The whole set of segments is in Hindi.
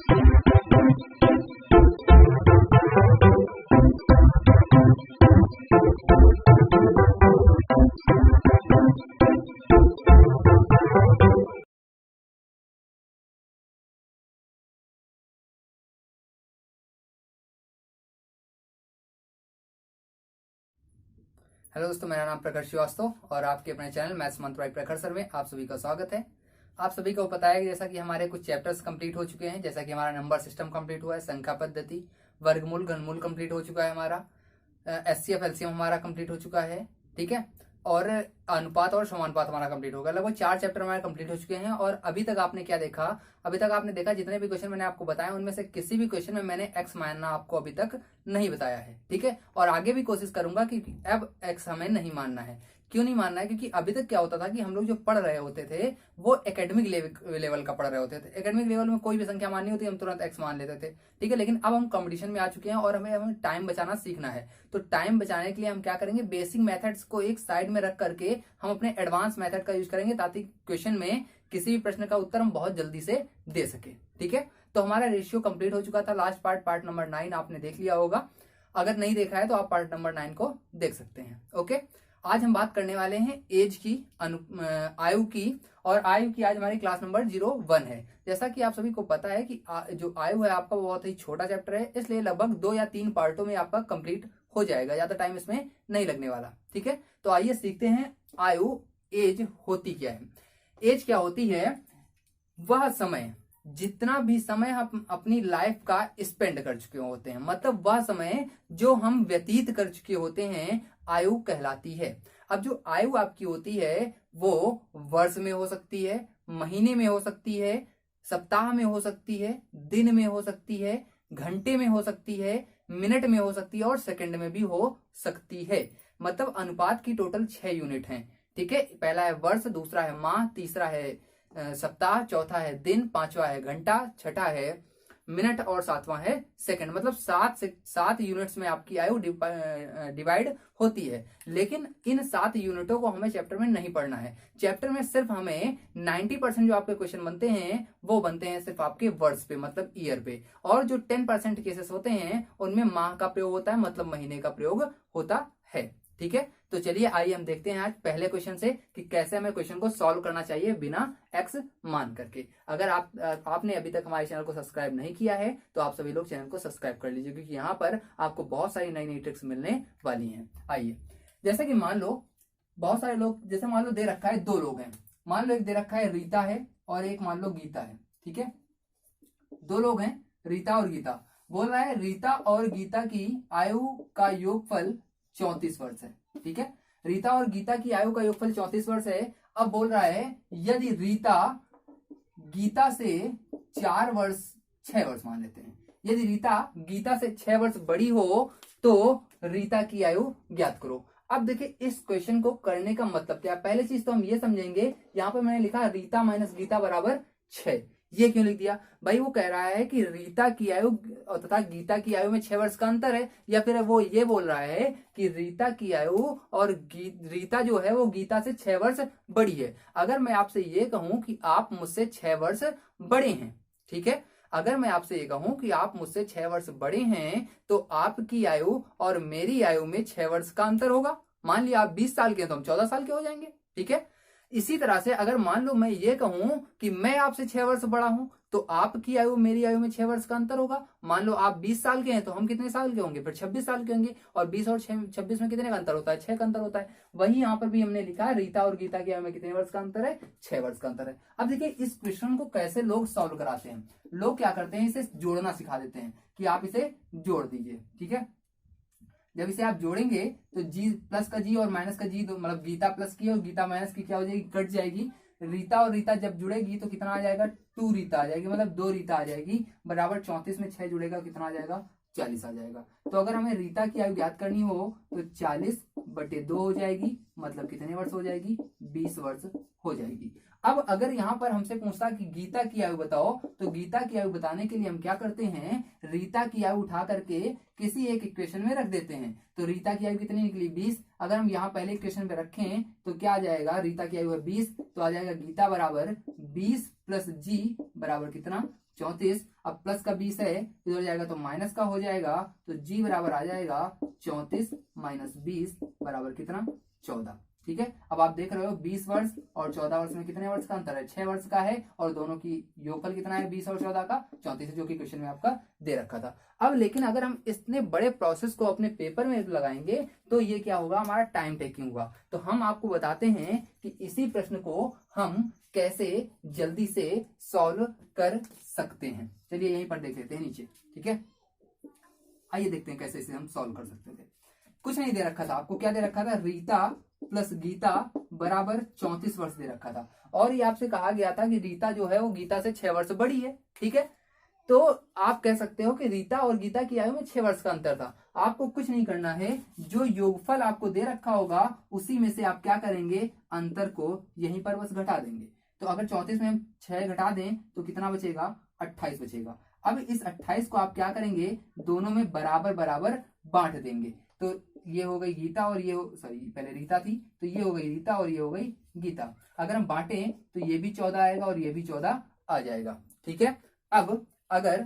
हेलो दोस्तों, मेरा नाम प्रखर श्रीवास्तव और आपके अपने चैनल मैथ्स मंत्र बाय प्रखर सर में आप सभी का स्वागत है। आप सभी को पता है कि जैसा कि हमारे कुछ चैप्टर्स कंप्लीट हो चुके हैं, जैसा कि हमारा नंबर सिस्टम कंप्लीट हुआ है, संख्या पद्धति, वर्गमूल, घनमूल कंप्लीट हो चुका है, हमारा एचसीएफ एलसीएम हमारा कंप्लीट हो चुका है, ठीक है। और अनुपात और समानुपात हमारा कंप्लीट होगा। लगभग 4 चैप्टर हमारे कंप्लीट हो चुके हैं। और अभी तक आपने क्या देखा? अभी तक आपने देखा जितने भी क्वेश्चन मैंने आपको बताया उनमें से किसी भी क्वेश्चन में मैंने एक्स मानना आपको अभी तक नहीं बताया है, ठीक है। और आगे भी कोशिश करूंगा कि अब एक्स हमें नहीं मानना है। क्यों नहीं मानना है? क्योंकि अभी तक क्या होता था कि हम लोग जो पढ़ रहे होते थे वो एकेडमिक लेवल का पढ़ रहे होते थे। एकेडमिक लेवल में कोई भी संख्या माननी होती हम तुरंत एक्स मान लेते थे, ठीक है। लेकिन अब हम कंपटीशन में आ चुके हैं और हमें टाइम बचाना सीखना है। तो टाइम बचाने के लिए हम क्या करेंगे? बेसिक मेथड्स को एक साइड में रख करके हम अपने एडवांस मेथड का यूज करेंगे, ताकि क्वेश्चन में किसी भी प्रश्न का उत्तर हम बहुत जल्दी से दे सके, ठीक है। तो हमारा रेशियो कंप्लीट हो चुका था। लास्ट पार्ट नंबर 9 आपने देख लिया होगा। अगर नहीं देखा है तो आप पार्ट नंबर 9 को देख सकते हैं, ओके। आज हम बात करने वाले हैं एज की, आयु की। और आयु की आज हमारी क्लास नंबर 01 है। जैसा कि आप सभी को पता है कि जो आयु है आपका वो बहुत ही छोटा चैप्टर है, इसलिए लगभग 2 या 3 पार्टों में आपका कंप्लीट हो जाएगा, ज्यादा टाइम इसमें नहीं लगने वाला, ठीक है। तो आइए सीखते हैं आयु, एज होती क्या है। एज क्या होती है? वह समय, जितना भी समय हम अपनी लाइफ का स्पेंड कर चुके होते हैं, मतलब वह समय जो हम व्यतीत कर चुके होते हैं, आयु कहलाती है। अब जो आयु आपकी होती है वो वर्ष में हो सकती है, महीने में हो सकती है, सप्ताह में हो सकती है, दिन में हो सकती है, घंटे में हो सकती है, मिनट में हो सकती है और सेकंड में भी हो सकती है। मतलब अनुपात की टोटल 6 यूनिट हैं, ठीक है। पहला है वर्ष, दूसरा है माह, तीसरा है सप्ताह, चौथा है दिन, पांचवा है घंटा, छठा है मिनट और सातवां है सेकंड। मतलब 7 यूनिट्स में आपकी आयु डिवाइड होती है। लेकिन इन 7 यूनिटों को हमें चैप्टर में नहीं पढ़ना है। चैप्टर में सिर्फ हमें 90% जो आपके क्वेश्चन बनते हैं वो बनते हैं सिर्फ आपके वर्ड्स पे, मतलब ईयर पे। और जो 10% केसेस होते हैं उनमें माह का प्रयोग होता है, मतलब महीने का प्रयोग होता है, ठीक है। तो चलिए आइए हम देखते हैं आज पहले क्वेश्चन से कि कैसे हमें क्वेश्चन को सॉल्व करना चाहिए बिना एक्स मान करके। अगर आपने अभी तक हमारे चैनल को सब्सक्राइब नहीं किया है तो आप सभी लोग चैनल को सब्सक्राइब कर लीजिए, क्योंकि यहाँ पर आपको बहुत सारी नई नई ट्रिक्स मिलने वाली हैं। आइए, जैसे कि मान लो बहुत सारे लोग, जैसे मान लो दे रखा है 2 लोग हैं। मान लो एक दे रखा है रीता है और एक मान लो गीता है, ठीक है। 2 लोग हैं, रीता और गीता। बोल रहा है रीता और गीता की आयु का योगफल 34 वर्ष है, ठीक है। रीता और गीता की आयु का योगफल 34 वर्ष है। अब बोल रहा है यदि रीता गीता से 4 वर्ष, 6 वर्ष मान लेते हैं, यदि रीता गीता से 6 वर्ष बड़ी हो तो रीता की आयु ज्ञात करो। अब देखिए इस क्वेश्चन को करने का मतलब क्या है। पहले चीज तो हम ये समझेंगे, यहां पर मैंने लिखा रीता माइनस गीता बराबर 6। ये क्यों लिख दिया भाई? वो कह रहा है कि रीता की आयु तथा गीता की आयु में 6 वर्ष का अंतर है, या फिर वो ये बोल रहा है कि रीता की आयु और रीता जो है वो गीता से 6 वर्ष बड़ी है। अगर मैं आपसे ये कहूं कि आप मुझसे 6 वर्ष बड़े हैं, ठीक है, अगर मैं आपसे ये कहूं कि आप मुझसे 6 वर्ष बड़े हैं तो आपकी आयु और मेरी आयु में 6 वर्ष का अंतर होगा। मान लिया आप 20 साल के हैं तो हम 14 साल के हो जाएंगे, ठीक है। इसी तरह से अगर मान लो मैं ये कहूं कि मैं आपसे 6 वर्ष बड़ा हूं तो आपकी आयु मेरी आयु में 6 वर्ष का अंतर होगा। मान लो आप 20 साल के हैं तो हम कितने साल के होंगे? फिर 26 साल के होंगे। और 20 और 26 में कितने का अंतर होता है? 6 का अंतर होता है। वही यहां पर भी हमने लिखा है रीता और गीता की आयु में कितने वर्ष का अंतर है? 6 वर्ष का अंतर है। अब देखिए इस क्वेश्चन को कैसे लोग सॉल्व कराते हैं। लोग क्या करते हैं, इसे जोड़ना सिखा देते हैं कि आप इसे जोड़ दीजिए, ठीक है। जब इसे आप जोड़ेंगे तो जी प्लस का जी और माइनस का जी, तो मतलब गीता प्लस की और गीता माइनस की क्या हो जाएगी? कट जाएगी। रीता और रीता जब जुड़ेगी तो कितना आ जाएगा? 2 रीता आ जाएगी, मतलब 2 रीता आ जाएगी बराबर 34 में 6 जुड़ेगा, कितना आ जाएगा? 40 आ जाएगा। तो अगर हमें रीता की आयु ज्ञात करनी हो तो 40/2 हो जाएगी, मतलब कितने वर्ष हो जाएगी? 20 वर्ष हो जाएगी। अब अगर यहां पर हमसे पूछता कि गीता की आयु बताओ, तो गीता की आयु बताने के लिए हम क्या करते हैं? रीता की आयु उठा करके किसी एक इक्वेशन में रख देते हैं। तो रीता की आयु कितनी निकली? 20। अगर हम यहाँ पहले इक्वेशन पे रखें तो क्या आ जाएगा? रीता की आयु है 20, तो आ जाएगा गीता बराबर 20 प्लस जी बराबर कितना? 34। अब प्लस का 20 है, इधर हो जाएगा तो माइनस का हो जाएगा, तो जी बराबर आ जाएगा 34 माइनस 20 बराबर कितना, 14। ठीक है, अब आप देख रहे हो 20 वर्ष और 14 वर्ष में कितने वर्ष का अंतर है, 6 वर्ष का है, और दोनों की योगफल कितना है 20 और 14 का 34, जो कि क्वेश्चन में आपका दे रखा था। अब लेकिन अगर हम इतने बड़े प्रोसेस को अपने पेपर में लगाएंगे तो ये क्या होगा, हमारा टाइम टेकिंग होगा। तो हम आपको बताते हैं कि इसी प्रश्न को हम कैसे जल्दी से सॉल्व कर सकते हैं। चलिए यहीं पर देख लेते हैं नीचे। ठीक है, आइए देखते हैं कैसे इसे हम सॉल्व कर सकते थे। कुछ नहीं दे रखा था आपको, क्या दे रखा था, रीता प्लस गीता बराबर 34 वर्ष दे रखा था, और ये आपसे कहा गया था कि रीता जो है वो गीता से 6 वर्ष बड़ी है। ठीक है, तो आप कह सकते हो कि रीता और गीता की आयु में 6 वर्ष का अंतर था। आपको कुछ नहीं करना है, जो योगफल आपको दे रखा होगा उसी में से आप क्या करेंगे, अंतर को यहीं पर बस घटा देंगे। तो अगर 34 में हम 6 घटा दें तो कितना बचेगा, 28 बचेगा। अब इस 28 को आप क्या करेंगे, दोनों में बराबर बराबर बांट देंगे। तो ये हो गई गीता और ये सॉरी पहले रीता थी, तो ये हो गई रीता और ये हो गई गीता। अगर हम बांटें तो ये भी 14 आएगा और ये भी 14 आ जाएगा। ठीक है, अब अगर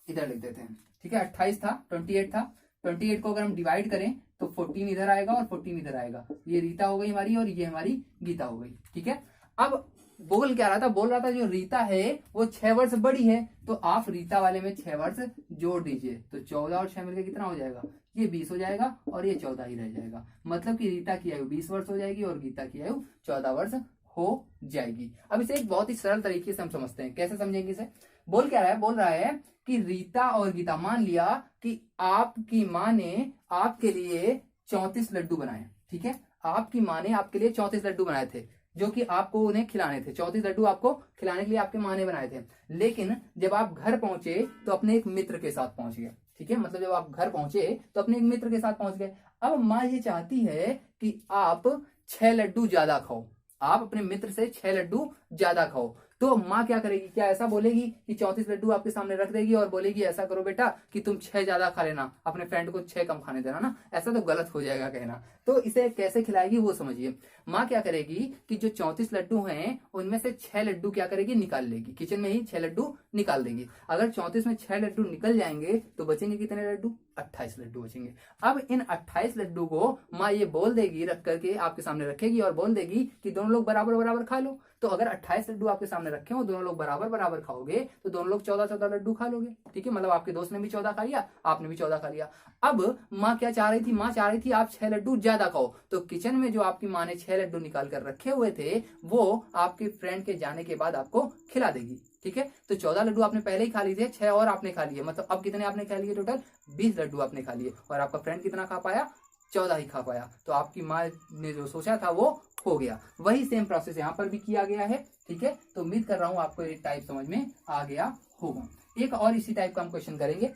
इधर लिख देते हैं। ठीक है, 28 था, 28 था, 28 को अगर हम डिवाइड करें तो 14 इधर आएगा और 14 इधर आएगा। ये रीता हो गई हमारी और ये हमारी गीता हो गई। ठीक है, अब बोल क्या रहा था, बोल रहा था जो रीता है वो 6 वर्ष बड़ी है, तो आप रीता वाले में 6 वर्ष जोड़ दीजिए, तो 14 और 6 मिलकर कितना हो जाएगा, ये 20 हो जाएगा और ये 14 ही रह जाएगा। मतलब कि रीता की आयु 20 वर्ष हो जाएगी और गीता की आयु 14 वर्ष हो जाएगी। अब इसे एक बहुत ही सरल तरीके से हम समझते हैं, कैसे समझेंगे इसे। बोल क्या रहा है, बोल रहा है कि रीता और गीता, मान लिया कि आपकी माँ ने आपके लिए 34 लड्डू बनाए। ठीक है, आपकी माँ ने आपके लिए 34 लड्डू बनाए थे, जो कि आपको उन्हें खिलाने थे। 34 लड्डू आपको खिलाने के लिए आपके माँ ने बनाए थे, लेकिन जब आप घर पहुंचे तो अपने एक मित्र के साथ पहुंच गए। ठीक है, मतलब जब आप घर पहुंचे तो अपने एक मित्र के साथ पहुंच गए। अब माँ ये चाहती है कि आप 6 लड्डू ज्यादा खाओ, आप अपने मित्र से 6 लड्डू ज्यादा खाओ। तो माँ क्या करेगी, क्या ऐसा बोलेगी कि 34 लड्डू आपके सामने रख देगी और बोलेगी ऐसा करो बेटा कि तुम 6 ज्यादा खा लेना, अपने फ्रेंड को 6 कम खाने देना ना, ऐसा तो गलत हो जाएगा कहना। तो इसे कैसे खिलाएगी वो समझिए। माँ क्या करेगी कि जो 34 लड्डू हैं उनमें से 6 लड्डू क्या करेगी, निकाल लेगी, किचन में ही 6 लड्डू निकाल देगी। अगर 34 में 6 लड्डू निकल जाएंगे तो बचेंगे कितने लड्डू, 28 लड्डू बचेंगे। अब इन 28 लड्डू को माँ ये बोल देगी, रख करके आपके सामने रखेगी और बोल देगी कि दोनों लोग बराबर बराबर खा लो। तो अगर 28 लड्डू आपके सामने रखे हो, दोनों लोग बराबर बराबर खाओगे तो दोनों लोग 14-14 लड्डू खा लोगे। ठीक है, मतलब आपके दोस्त ने भी 14 खा लिया, आपने भी 14 खा लिया। अब माँ क्या चाह रही थी, माँ चाह रही थी आप 6 लड्डू ज्यादा खाओ, तो किचन में जो आपकी माँ ने 6 लड्डू निकाल कर रखे हुए थे वो आपके फ्रेंड के जाने के बाद आपको खिला देगी। ठीक है, तो 14 लड्डू आपने पहले ही खा लिए थे, 6 और आपने खा लिए, मतलब अब कितने आपने खा लिए, टोटल 20 लड्डू आपने खा लिए, और आपका फ्रेंड कितना खा पाया, 14 ही खा पाया। तो आपकी माँ ने जो सोचा था वो हो गया। वही सेम प्रोसेस यहाँ पर भी किया गया है। ठीक है, तो उम्मीद कर रहा हूं आपको एक टाइप समझ में आ गया होगा। एक और इसी टाइप का हम क्वेश्चन करेंगे।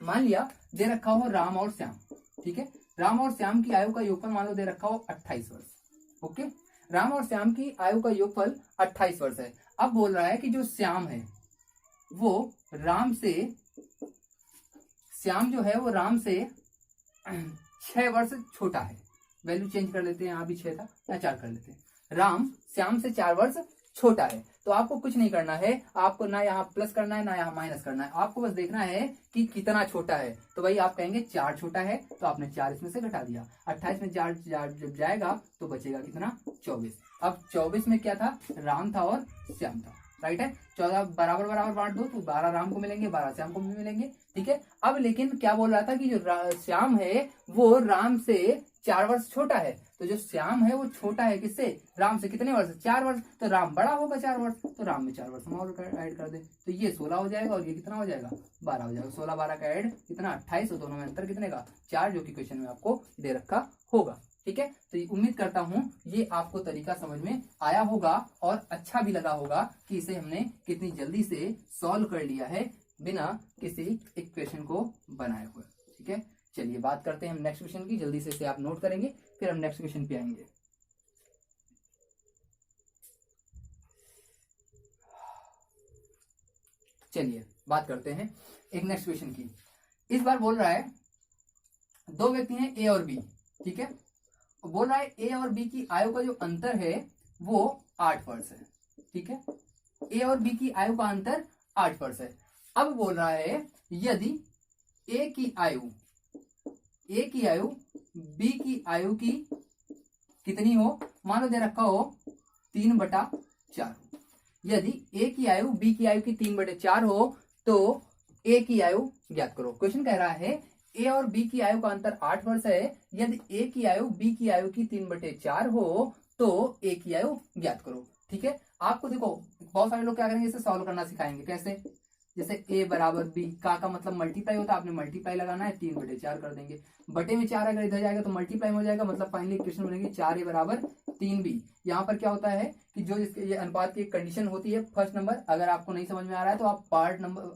मान लिया दे रखा हो राम और श्याम। ठीक है, राम और श्याम की आयु का योगफल मान लो दे रखा हो 28 वर्ष। ओके, राम और श्याम की आयु का योगफल 28 वर्ष है। अब बोल रहा है कि जो श्याम है वो राम से, श्याम जो है वो राम से 6 वर्ष छोटा है। वैल्यू चेंज कर लेते हैं, यहाँ भी 6 था, या 4 कर लेते हैं। राम श्याम से 4 वर्ष छोटा है। तो आपको कुछ नहीं करना है, आपको ना यहाँ प्लस करना है ना यहाँ माइनस करना है, आपको बस देखना है कि कितना छोटा है। तो भाई आप कहेंगे 4 छोटा है, तो आपने 4 इसमें से घटा दिया। 28 में 4 जब जाएगा तो बचेगा कितना, 24। अब 24 में क्या था, राम था और श्याम था, राइट है। 14 बराबर बराबर बांट दो तो 12 राम को मिलेंगे, 12 श्याम को भी मिलेंगे। ठीक है, अब लेकिन क्या बोल रहा था कि जो श्याम है वो राम से 4 वर्ष छोटा है। तो जो श्याम है वो छोटा है किससे, राम से, कितने वर्ष, 4 वर्ष। तो राम बड़ा होगा 4 वर्ष, तो राम में 4 वर्ष हम और ऐड कर दे, तो ये 16 हो जाएगा और ये कितना हो जाएगा, 12 हो जाएगा। 16 12 का ऐड कितना, 28, और दोनों में अंतर कितने का, 4, जो कि क्वेश्चन में आपको दे रखा होगा। ठीक है, तो उम्मीद करता हूं ये आपको तरीका समझ में आया होगा और अच्छा भी लगा होगा कि इसे हमने कितनी जल्दी से सॉल्व कर लिया है बिना किसी इक्वेशन को बनाए हुए। ठीक है, चलिए बात करते हैं हम नेक्स्ट क्वेश्चन की। जल्दी से इसे आप नोट करेंगे, फिर हम नेक्स्ट क्वेश्चन पे आएंगे। चलिए बात करते हैं एक नेक्स्ट क्वेश्चन की। इस बार बोल रहा है 2 व्यक्ति हैं ए और बी। ठीक है, बोल रहा है ए और बी की आयु का जो अंतर है वो 8 वर्ष है। ठीक है, ए और बी की आयु का अंतर 8 वर्ष है। अब बोल रहा है यदि ए की आयु बी की आयु की कितनी हो, मान लो दे रखा हो 3/4। यदि ए की आयु बी की आयु की 3/4 हो तो ए की आयु ज्ञात करो। क्वेश्चन कह रहा है ए और बी की आयु का अंतर 8 वर्ष है। यदि ए की आयु बी की आयु की 3/4 हो तो ए की आयु ज्ञात करो। ठीक है, आपको देखो बहुत सारे लोग क्या करेंगे, इसे सॉल्व करना सिखाएंगे। कैसे, जैसे a बराबर b का मतलब मल्टीप्लाई होता है, आपने मल्टीप्लाई लगाना है, 3/4 कर देंगे। बटे में 4 अगर इधर जाएगा तो मल्टीप्लाई में हो जाएगा, मतलब फाइनली इक्वेशन बनेगी 4a बराबर 3b। यहाँ पर क्या होता है कि जो ये अनुपात की कंडीशन होती है फर्स्ट नंबर, अगर आपको नहीं समझ में आ रहा है तो आप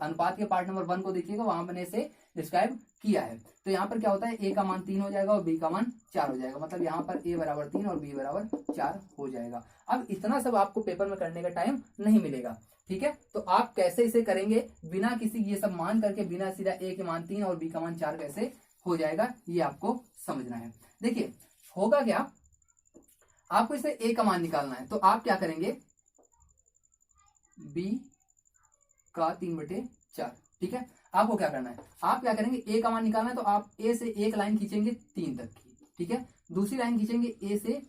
अनुपात के पार्ट नंबर 1 को देखिएगा, वहां मैंने इसे डिस्क्राइब किया है। तो यहाँ पर क्या होता है, a का मान 3 हो जाएगा और b का मान 4 हो जाएगा, मतलब यहाँ पर a बराबर 3 और b बराबर 4 हो जाएगा। अब इतना सब आपको पेपर में करने का टाइम नहीं मिलेगा। ठीक है, तो आप कैसे इसे करेंगे बिना किसी ये सब मान करके, बिना सीधा a के मान 3 और b का मान 4 कैसे हो जाएगा, ये आपको समझना है। देखिए होगा क्या, आपको इसे a का मान निकालना है, तो आप क्या करेंगे, b का 3/4। ठीक है, आपको क्या करना है, आप क्या करेंगे, a का मान निकालना है, तो आप a से एक लाइन खींचेंगे 3 तक की। ठीक है, दूसरी लाइन खींचेंगे a से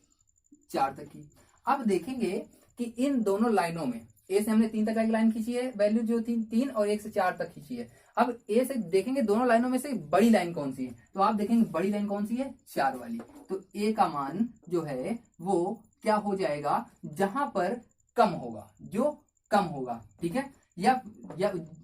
4 तक की। अब देखेंगे कि इन दोनों लाइनों में ए से हमने 3 तक की लाइन खींची है, वैल्यू जो थी 3, और 1 से 4 तक खींची है। अब ए से देखेंगे दोनों लाइनों में से बड़ी लाइन कौन सी है, तो आप देखेंगे बड़ी लाइन कौन सी है, 4 वाली। तो ए का मान जो है वो क्या हो जाएगा, जहां पर कम होगा, जो कम होगा। ठीक है, या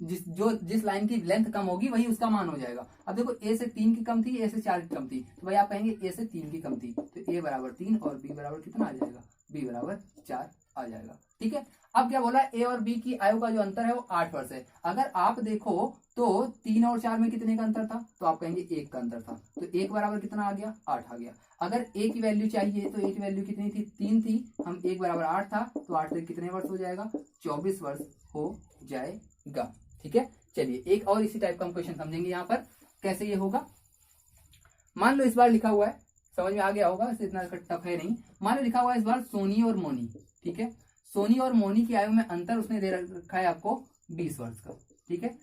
जिस लाइन की लेंथ कम होगी वही उसका मान हो जाएगा। अब देखो ए से 3 की कम थी, ए से 4 की कम थी, तो भाई आप कहेंगे ए से 3 की कम थी, तो ए बराबर 3 और बी बराबर कितना आ जाएगा, बी बराबर 4 आ जाएगा। ठीक है, अब क्या बोला, ए और बी की आयु का जो अंतर है वो 8 वर्ष है। अगर आप देखो तो 3 और 4 में कितने का अंतर था, तो आप कहेंगे 1 का अंतर था, तो 1 बराबर कितना आ गया, 8 आ गया। अगर ए की वैल्यू चाहिए तो ए की वैल्यू कितनी थी, 3 थी, हम 1 बराबर 8 था, तो 8 से कितने वर्ष हो जाएगा, 24 वर्ष हो जाएगा। ठीक है, चलिए एक और इसी टाइप का हम क्वेश्चन समझेंगे। यहाँ पर कैसे ये होगा, मान लो इस बार लिखा हुआ है, समझ में आ गया होगा, इतना टफ है नहीं। मान लो लिखा हुआ है इस बार सोनी और मोनी। ठीक है, सोनी और मोनी की आयु में अंतर उसने दे रखा है आपको 20 वर्ष का। ठीक है,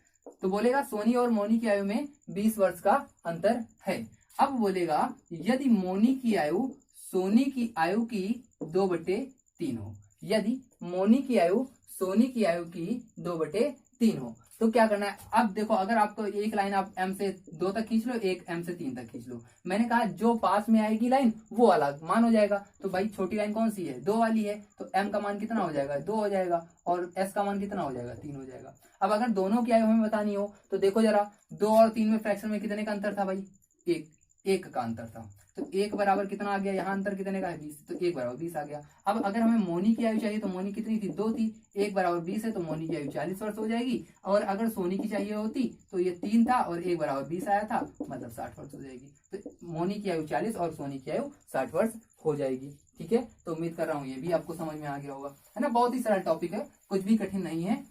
तो बोलेगा सोनी और मोनी की आयु में 20 वर्ष का अंतर है। अब बोलेगा यदि मोनी की आयु सोनी की आयु की 2/3 हो, यदि मोनी की आयु सोनी की आयु की 2/3 हो, तो क्या करना है। अब देखो अगर आपको एक लाइन आप m से 2 तक खींच लो, एक m से 3 तक खींच लो, मैंने कहा जो पास में आएगी लाइन वो अलग मान हो जाएगा। तो भाई छोटी लाइन कौन सी है, 2 वाली है, तो m का मान कितना हो जाएगा, 2 हो जाएगा, और s का मान कितना हो जाएगा, 3 हो जाएगा। अब अगर दोनों की आयु हमें बतानी हो तो देखो जरा, 2 और 3 में फ्रैक्शन में कितने का अंतर था भाई, 1 का अंतर था, तो 1 बराबर कितना आ गया, यहाँ अंतर कितने का है, 20, तो 1 बराबर 20 आ गया। अब अगर हमें मोनी की आयु चाहिए तो मोनी कितनी थी, 2 थी, 1 बराबर 20 है, तो मोनी की आयु 40 वर्ष हो जाएगी। और अगर सोनी की चाहिए होती तो ये 3 था और 1 बराबर 20 आया था, मतलब 60 वर्ष हो जाएगी। तो मोनी की आयु 40 और सोनी की आयु 60 वर्ष हो जाएगी। ठीक है, तो उम्मीद कर रहा हूँ ये भी आपको समझ में आ गया होगा, है ना। बहुत ही सरल टॉपिक है, कुछ भी कठिन नहीं है।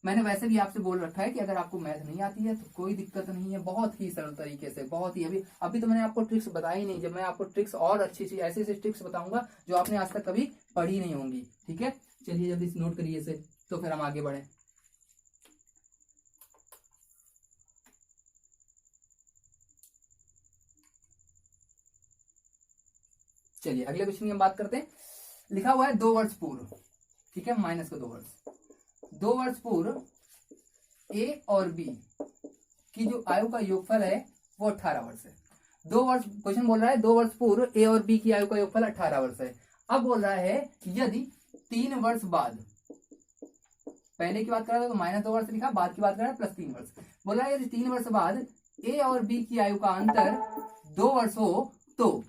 मैंने वैसे भी आपसे बोल रखा है कि अगर आपको मैथ नहीं आती है तो कोई दिक्कत नहीं है, बहुत ही सरल तरीके से, बहुत ही अभी तो मैंने आपको ट्रिक्स बताई नहीं। जब मैं आपको ट्रिक्स और अच्छी ऐसे ट्रिक्स बताऊंगा जो आपने आज तक कभी पढ़ी नहीं होंगी। ठीक है, चलिए जल्दी नोट करिए इसे, तो फिर हम आगे बढ़े। चलिए अगले क्वेश्चन की हम बात करते हैं। लिखा हुआ है 2 वर्ष पूर्व, ठीक है, माइनस को 2 वर्ष, 2 वर्ष पूर्व ए और बी की जो आयु का योगफल है वो 18 वर्ष है। 2 वर्ष, क्वेश्चन बोल रहा है 2 वर्ष पूर्व ए और बी की आयु का योगफल 18 वर्ष है। अब बोल रहा है यदि 3 वर्ष बाद, पहले की बात कर रहा था तो -2 वर्ष लिखा, बाद की बात कर रहा है +3 वर्ष। बोल रहा है यदि 3 वर्ष बाद ए और बी की आयु का अंतर 2 वर्ष हो तो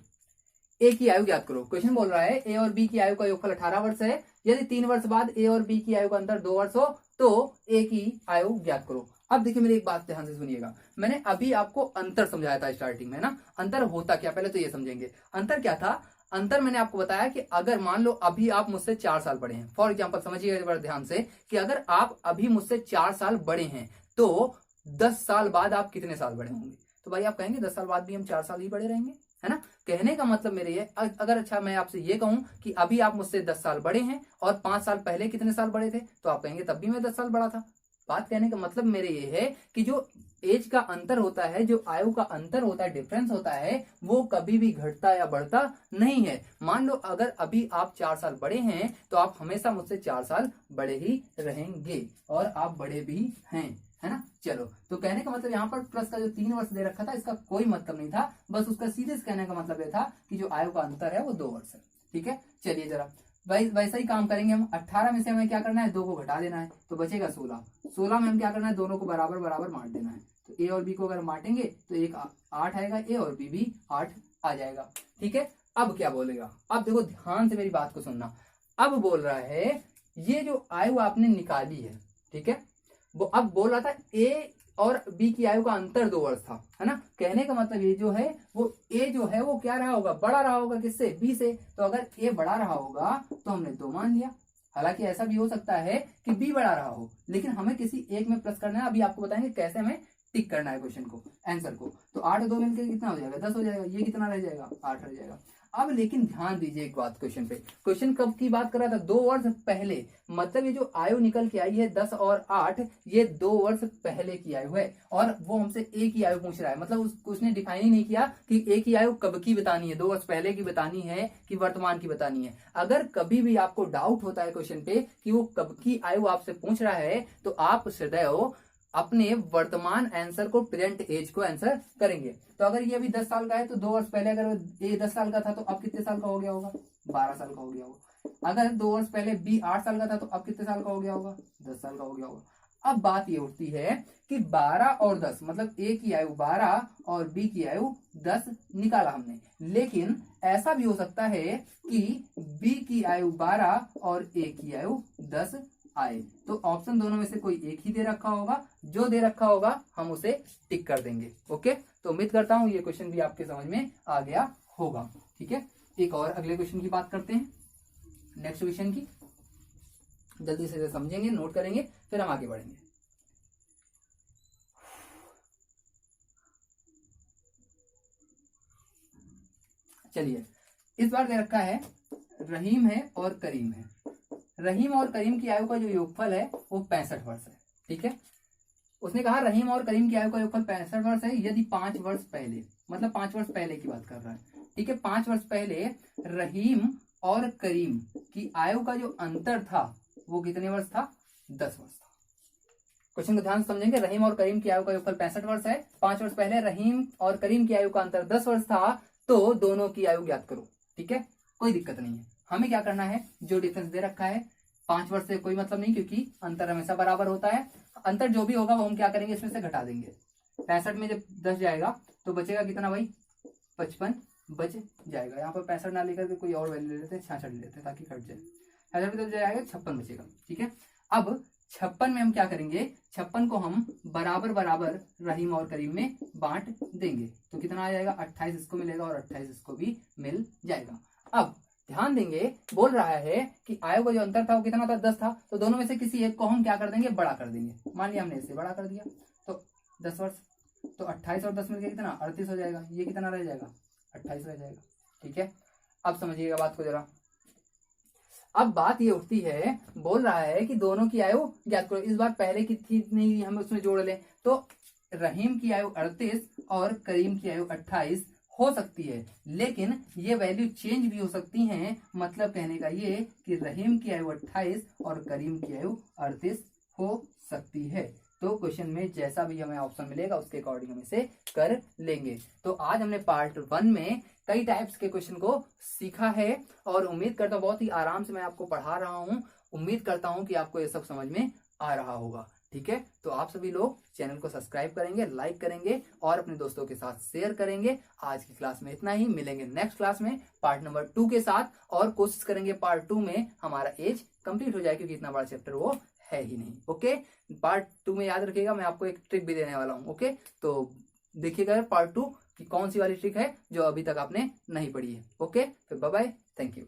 ए की आयु ज्ञात करो। क्वेश्चन बोल रहा है ए और बी की आयु का योगफल 18 वर्ष है, यदि 3 वर्ष बाद ए और बी की आयु का अंतर 2 वर्ष हो तो ए की आयु ज्ञात करो। अब देखिए मेरी एक बात ध्यान से सुनिएगा, मैंने अभी आपको अंतर समझाया था स्टार्टिंग में ना। अंतर होता क्या, पहले तो ये समझेंगे। अंतर क्या था, अंतर मैंने आपको बताया कि अगर मान लो अभी आप मुझसे 4 साल बड़े हैं, फॉर एग्जाम्पल समझिएगा बड़ा ध्यान से, कि अगर आप अभी मुझसे 4 साल बड़े हैं तो 10 साल बाद आप कितने साल बड़े होंगे। तो भाई आप कहेंगे 10 साल बाद भी हम 4 साल ही बड़े रहेंगे, है ना। कहने का मतलब मेरे ये, अगर अच्छा मैं आपसे ये कहूं कि अभी आप मुझसे 10 साल बड़े हैं और 5 साल पहले कितने साल बड़े थे, तो आप कहेंगे तब भी मैं 10 साल बड़ा था। बात कहने का मतलब मेरे ये है कि जो एज का अंतर होता है, जो आयु का अंतर होता है, डिफरेंस होता है, वो कभी भी घटता या बढ़ता नहीं है। मान लो अगर अभी आप 4 साल बड़े हैं तो आप हमेशा मुझसे 4 साल बड़े ही रहेंगे और आप बड़े भी हैं, है ना। चलो, तो कहने का मतलब यहाँ पर प्लस का जो 3 वर्ष दे रखा था इसका कोई मतलब नहीं था, बस उसका सीधे से कहने का मतलब ये था कि जो आयु का अंतर है वो 2 वर्ष है। ठीक है, चलिए जरा वैसा ही काम करेंगे हम। 18 में से हमें क्या करना है, 2 को घटा देना है तो बचेगा 16। 16 में हम क्या करना है, दोनों को बराबर बराबर बांट देना है। तो ए और बी को अगर बांटेंगे तो एक 8 आएगा, ए और बी भी 8 आ जाएगा। ठीक है, अब क्या बोलेगा, अब देखो ध्यान से मेरी बात को सुनना। अब बोल रहा है ये जो आयु आपने निकाली है, ठीक है, वो अब बोल रहा था ए और बी की आयु का अंतर 2 वर्ष था, है ना। कहने का मतलब ये जो है वो ए जो है वो क्या रहा होगा, बड़ा रहा होगा किससे, बी से। तो अगर ए बड़ा रहा होगा तो हमने 2 मान लिया। हालांकि ऐसा भी हो सकता है कि बी बड़ा रहा हो, लेकिन हमें किसी एक में प्लस करना है। अभी आपको बताएंगे कैसे हमें टिक करना है क्वेश्चन को, आंसर को। तो 8 और 2 मिलकर कितना हो जाएगा, 10 हो जाएगा। ये कितना रह जाएगा, 8 रह जाएगा। अब लेकिन ध्यान दीजिए एक बात क्वेश्चन पे, क्वेश्चन कब की बात कर रहा था, 2 वर्ष पहले। मतलब ये जो आयु निकल के आई है 10 और 8, ये 2 वर्ष पहले की आयु है और वो हमसे ए की आयु पूछ रहा है। मतलब उसने डिफाइन ही नहीं किया कि ए की आयु कब की बतानी है, 2 वर्ष पहले की बतानी है कि वर्तमान की बतानी है। अगर कभी भी आपको डाउट होता है क्वेश्चन पे कि वो कब की आयु आपसे पूछ रहा है तो आप सदैव अपने वर्तमान आंसर को, प्रेजेंट एज को आंसर करेंगे। तो अगर ये अभी 10 साल का है तो 2 वर्ष पहले अगर ये 10 साल का था तो अब कितने साल का हो गया होगा, 12 साल का हो गया होगा। अगर 2 वर्ष पहले बी 8 साल का था तो अब कितने साल का हो गया होगा, 10 साल का हो गया होगा। अब बात ये उठती है कि 12 और 10, मतलब ए की आयु 12 और बी की आयु 10 निकाला हमने, लेकिन ऐसा भी हो सकता है कि बी की आयु 12 और ए की आयु 10 आए। तो ऑप्शन दोनों में से कोई एक ही दे रखा होगा, जो दे रखा होगा हम उसे टिक कर देंगे। ओके, तो उम्मीद करता हूं ये क्वेश्चन भी आपके समझ में आ गया होगा। ठीक है, एक और अगले क्वेश्चन की बात करते हैं, नेक्स्ट क्वेश्चन की। जल्दी से समझेंगे, नोट करेंगे, फिर हम आगे बढ़ेंगे। चलिए, इस बार दे रखा है रहीम है और करीम है। रहीम और करीम की आयु का जो योगफल है वो 65 वर्ष है। ठीक है, उसने कहा रहीम और करीम की आयु का योगफल 65 वर्ष है यदि 5 वर्ष पहले, मतलब 5 वर्ष पहले की बात कर रहा है। ठीक है, 5 वर्ष पहले रहीम और करीम की आयु का जो अंतर था वो कितने वर्ष था, 10 वर्ष था। क्वेश्चन को ध्यान से समझेंगे। रहीम और करीम की आयु का योगफल 65 वर्ष है। 5 वर्ष पहले रहीम और करीम की आयु का अंतर 10 वर्ष था, तो दोनों की आयु ज्ञात करो। ठीक है, कोई दिक्कत नहीं है। हमें क्या करना है, जो डिफरेंस दे रखा है 5 वर्ष से कोई मतलब नहीं, क्योंकि अंतर हमेशा बराबर होता है। अंतर जो भी होगा वो हम क्या करेंगे, इसमें से घटा देंगे। 65 में जब 10 जाएगा तो बचेगा कितना भाई, 55 बच जाएगा। यहाँ पर 65 ना लेकर के कोई और वैल्यू ले लेते हैं, 66 ले लेते हैं ताकि कट जाए। 65 में जब जाएगा 56 बचेगा। ठीक है, अब 56 में हम क्या करेंगे, 56 को हम बराबर बराबर रहीम और करीम में बांट देंगे। तो कितना आ जाएगा, 28 इसको मिलेगा और 28 इसको भी मिल जाएगा। अब ध्यान देंगे, बोल रहा है कि आयु का जो अंतर था वो कितना था, 10 था। तो दोनों में से किसी एक को हम क्या कर देंगे, बड़ा कर देंगे। मान लिया हमने इसे बड़ा कर दिया तो 10 वर्ष, तो 28 और 10 मिलकर कितना, 38 हो जाएगा। ये कितना रह जाएगा, 28 रह जाएगा। ठीक है, अब समझिएगा बात को जरा। अब बात ये उठती है, बोल रहा है कि दोनों की आयु ज्ञात करो। इस बार पहले की थी नहीं, हम उसमें जोड़ लें तो रहीम की आयु 38 और करीम की आयु 28 हो सकती है, लेकिन ये वैल्यू चेंज भी हो सकती हैं। मतलब कहने का ये कि रहीम की आयु 28 और करीम की आयु 38 हो सकती है। तो क्वेश्चन में जैसा भी हमें ऑप्शन मिलेगा उसके अकॉर्डिंग हम इसे कर लेंगे। तो आज हमने पार्ट 1 में कई टाइप्स के क्वेश्चन को सीखा है और उम्मीद करता हूँ बहुत ही आराम से मैं आपको पढ़ा रहा हूँ। उम्मीद करता हूँ कि आपको ये सब समझ में आ रहा होगा। ठीक है, तो आप सभी लोग चैनल को सब्सक्राइब करेंगे, लाइक करेंगे और अपने दोस्तों के साथ शेयर करेंगे। आज की क्लास में इतना ही, मिलेंगे नेक्स्ट क्लास में पार्ट नंबर 2 के साथ और कोशिश करेंगे पार्ट 2 में हमारा एज कंप्लीट हो जाए, क्योंकि इतना बड़ा चैप्टर वो है ही नहीं। ओके, पार्ट 2 में याद रखिएगा मैं आपको एक ट्रिक भी देने वाला हूँ। ओके, तो देखिएगा पार्ट 2 की कौन सी वाली ट्रिक है जो अभी तक आपने नहीं पढ़ी है। ओके, फिर बाय बाय, थैंक यू।